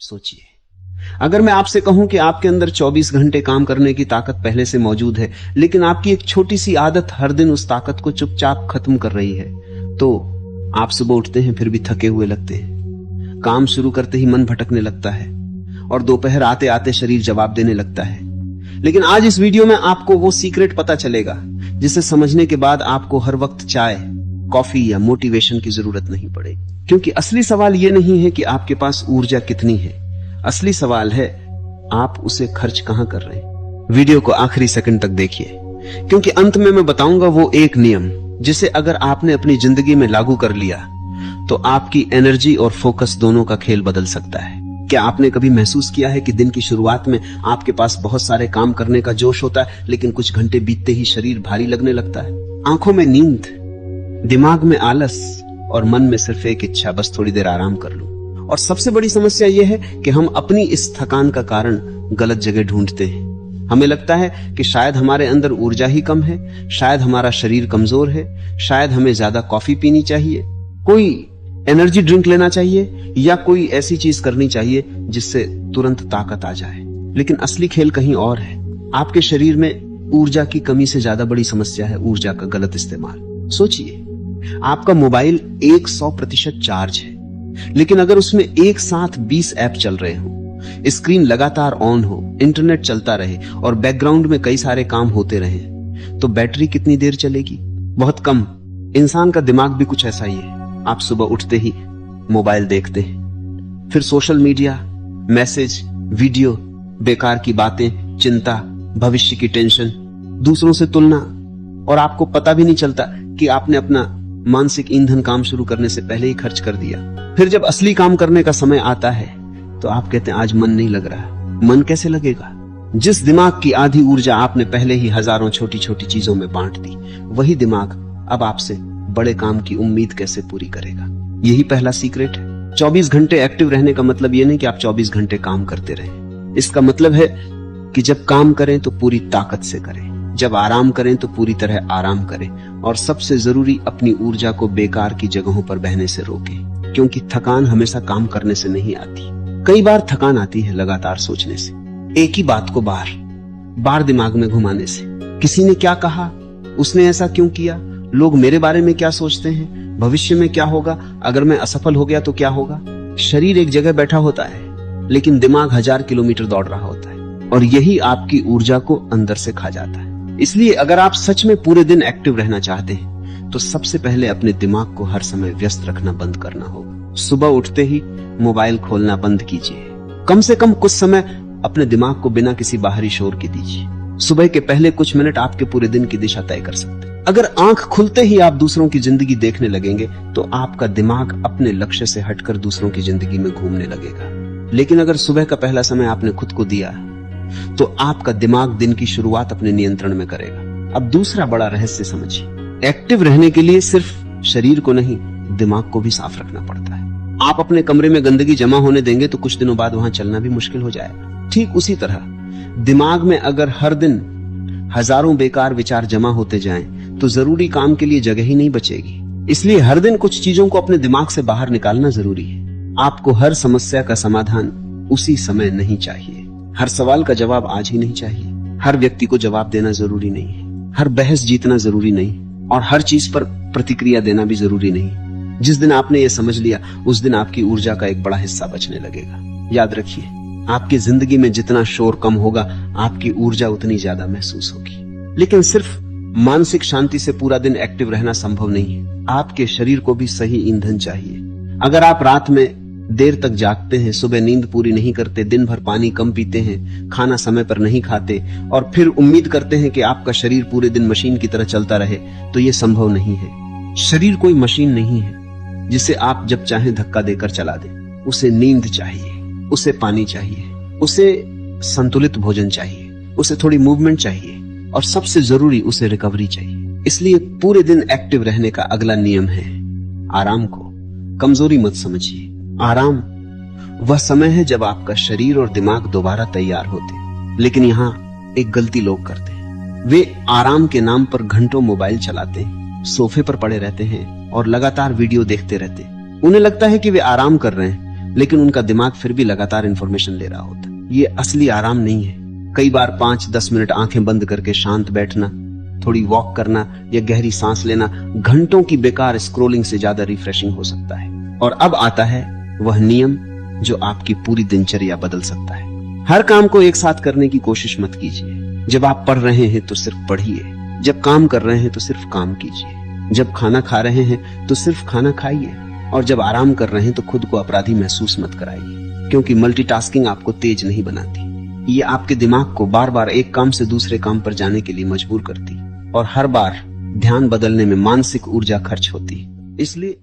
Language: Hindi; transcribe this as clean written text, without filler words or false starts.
सोचिए, अगर मैं आपसे कहूं कि आपके अंदर 24 घंटे काम करने की ताकत पहले से मौजूद है, लेकिन आपकी एक छोटी सी आदत हर दिन उस ताकत को चुपचाप खत्म कर रही है, तो आप सुबह उठते हैं फिर भी थके हुए लगते हैं, काम शुरू करते ही मन भटकने लगता है और दोपहर आते आते शरीर जवाब देने लगता है। लेकिन आज इस वीडियो में आपको वो सीक्रेट पता चलेगा जिसे समझने के बाद आपको हर वक्त चाय, कॉफी या मोटिवेशन की जरूरत नहीं पड़ेगी। क्योंकि असली सवाल यह नहीं है कि आपके पास ऊर्जा कितनी है, असली सवाल है आप उसे खर्च कहां कर रहे हैं। वीडियो को आखिरी सेकंड तक देखिए, क्योंकि अंत में मैं बताऊंगा वो एक नियम जिसे अगर आपने अपनी जिंदगी में लागू कर लिया तो आपकी एनर्जी और फोकस दोनों का खेल बदल सकता है। क्या आपने कभी महसूस किया है कि दिन की शुरुआत में आपके पास बहुत सारे काम करने का जोश होता है, लेकिन कुछ घंटे बीतते ही शरीर भारी लगने लगता है, आंखों में नींद, दिमाग में आलस और मन में सिर्फ एक इच्छा, बस थोड़ी देर आराम कर लूं। और सबसे बड़ी समस्या यह है कि हम अपनी इस थकान का कारण गलत जगह ढूंढते हैं। हमें लगता है कि शायद हमारे अंदर ऊर्जा ही कम है, शायद हमारा शरीर कमजोर है, शायद हमें ज्यादा कॉफी पीनी चाहिए, कोई एनर्जी ड्रिंक लेना चाहिए या कोई ऐसी चीज करनी चाहिए जिससे तुरंत ताकत आ जाए। लेकिन असली खेल कहीं और है। आपके शरीर में ऊर्जा की कमी से ज्यादा बड़ी समस्या है ऊर्जा का गलत इस्तेमाल। सोचिए, आपका मोबाइल 100% चार्ज है, लेकिन अगर उसमें एक साथ 20 ऐप चल रहे हो, स्क्रीन लगातार ऑन हो, इंटरनेट चलता रहे और बैकग्राउंड में कई सारे काम होते रहे, तो बैटरी कितनी देर चलेगी? बहुत कम। इंसान का दिमाग भी कुछ ऐसा ही है। आप सुबह उठते ही मोबाइल देखते हैं, फिर सोशल मीडिया, मैसेज, वीडियो, बेकार की बातें, चिंता, भविष्य की टेंशन, दूसरों से तुलना, और आपको पता भी नहीं चलता कि आपने अपना मानसिक ईंधन काम शुरू करने से पहले ही खर्च कर दिया। फिर जब असली काम करने का समय आता है तो आप कहते हैं आज मन नहीं लग रहा। मन कैसे लगेगा? जिस दिमाग की आधी ऊर्जा आपने पहले ही हजारों छोटी छोटी चीजों में बांट दी, वही दिमाग अब आपसे बड़े काम की उम्मीद कैसे पूरी करेगा? यही पहला सीक्रेट है। 24 घंटे एक्टिव रहने का मतलब यह नहीं कि आप 24 घंटे काम करते रहें। इसका मतलब है कि जब काम करें तो पूरी ताकत से करें, जब आराम करें तो पूरी तरह आराम करें, और सबसे जरूरी अपनी ऊर्जा को बेकार की जगहों पर बहने से रोकें। क्योंकि थकान हमेशा काम करने से नहीं आती। कई बार थकान आती है लगातार सोचने से, एक ही बात को बार बार दिमाग में घुमाने से। किसी ने क्या कहा, उसने ऐसा क्यों किया, लोग मेरे बारे में क्या सोचते हैं, भविष्य में क्या होगा, अगर मैं असफल हो गया तो क्या होगा। शरीर एक जगह बैठा होता है लेकिन दिमाग 1000 किलोमीटर दौड़ रहा होता है, और यही आपकी ऊर्जा को अंदर से खा जाता है। इसलिए अगर आप सच में पूरे दिन एक्टिव रहना चाहते हैं तो सबसे पहले अपने दिमाग को हर समय व्यस्त रखना बंद करना होगा। सुबह उठते ही मोबाइल खोलना बंद कीजिए। कम से कम कुछ समय अपने दिमाग को बिना किसी बाहरी शोर के दीजिए। सुबह के पहले कुछ मिनट आपके पूरे दिन की दिशा तय कर सकते हैं। अगर आंख खुलते ही आप दूसरों की जिंदगी देखने लगेंगे तो आपका दिमाग अपने लक्ष्य से हटकर दूसरों की जिंदगी में घूमने लगेगा। लेकिन अगर सुबह का पहला समय आपने खुद को दिया तो आपका दिमाग दिन की शुरुआत अपने नियंत्रण में करेगा। अब दूसरा बड़ा रहस्य समझिए। एक्टिव रहने के लिए सिर्फ शरीर को नहीं, दिमाग को भी साफ रखना पड़ता है। आप अपने कमरे में गंदगी जमा होने देंगे तो कुछ दिनों बाद वहां चलना भी मुश्किल हो जाएगा। ठीक उसी तरह दिमाग में अगर हर दिन हजारों बेकार विचार जमा होते जाएं तो जरूरी काम के लिए जगह ही नहीं बचेगी। इसलिए हर दिन कुछ चीजों को अपने दिमाग से बाहर निकालना जरूरी है। आपको हर समस्या का समाधान उसी समय नहीं चाहिए, हर सवाल का जवाब आज ही नहीं चाहिए, हर व्यक्ति को जवाब देना जरूरी नहीं है, हर बहस जीतना जरूरी नहीं, और हर चीज पर प्रतिक्रिया देना भी जरूरी नहीं। जिस दिन आपने ये समझ लिया उस दिन आपकी ऊर्जा का एक बड़ा हिस्सा बचने लगेगा। याद रखिए, आपकी जिंदगी में जितना शोर कम होगा आपकी ऊर्जा उतनी ज्यादा महसूस होगी। लेकिन सिर्फ मानसिक शांति से पूरा दिन एक्टिव रहना संभव नहीं है। आपके शरीर को भी सही ईंधन चाहिए। अगर आप रात में देर तक जागते हैं, सुबह नींद पूरी नहीं करते, दिन भर पानी कम पीते हैं, खाना समय पर नहीं खाते और फिर उम्मीद करते हैं कि आपका शरीर पूरे दिन मशीन की तरह चलता रहे, तो यह संभव नहीं है। शरीर कोई मशीन नहीं है जिसे आप जब चाहें धक्का देकर चला दें। उसे नींद चाहिए, उसे पानी चाहिए, उसे संतुलित भोजन चाहिए, उसे थोड़ी मूवमेंट चाहिए, और सबसे जरूरी उसे रिकवरी चाहिए। इसलिए पूरे दिन एक्टिव रहने का अगला नियम है आराम को कमजोरी मत समझिए। आराम वह समय है जब आपका शरीर और दिमाग दोबारा तैयार होते। लेकिन यहाँ एक गलती लोग करते हैं। वे आराम के नाम पर घंटों मोबाइल चलाते हैं, सोफे पर पड़े रहते हैं और लगातार वीडियो देखते रहते हैं। उन्हें लगता है कि वे आराम कर रहे हैं, लेकिन उनका दिमाग फिर भी लगातार इंफॉर्मेशन ले रहा होता है। ये असली आराम नहीं है। कई बार 5-10 मिनट आंखें बंद करके शांत बैठना, थोड़ी वॉक करना या गहरी सांस लेना घंटों की बेकार स्क्रोलिंग से ज्यादा रिफ्रेशिंग हो सकता है। और अब आता है वह नियम जो आपकी पूरी दिनचर्या बदल सकता है। हर काम को एक साथ करने की कोशिश मत कीजिए। जब आप पढ़ रहे हैं तो सिर्फ पढ़िए, जब काम कर रहे हैं तो सिर्फ काम कीजिए, जब खाना खा रहे हैं तो सिर्फ खाना खाइए, और जब आराम कर रहे हैं तो खुद को अपराधी महसूस मत कराइए, क्योंकि मल्टीटास्किंग आपको तेज नहीं बनाती। ये आपके दिमाग को बार बार एक काम से दूसरे काम पर जाने के लिए मजबूर करती, और हर बार ध्यान बदलने में मानसिक ऊर्जा खर्च होती। इसलिए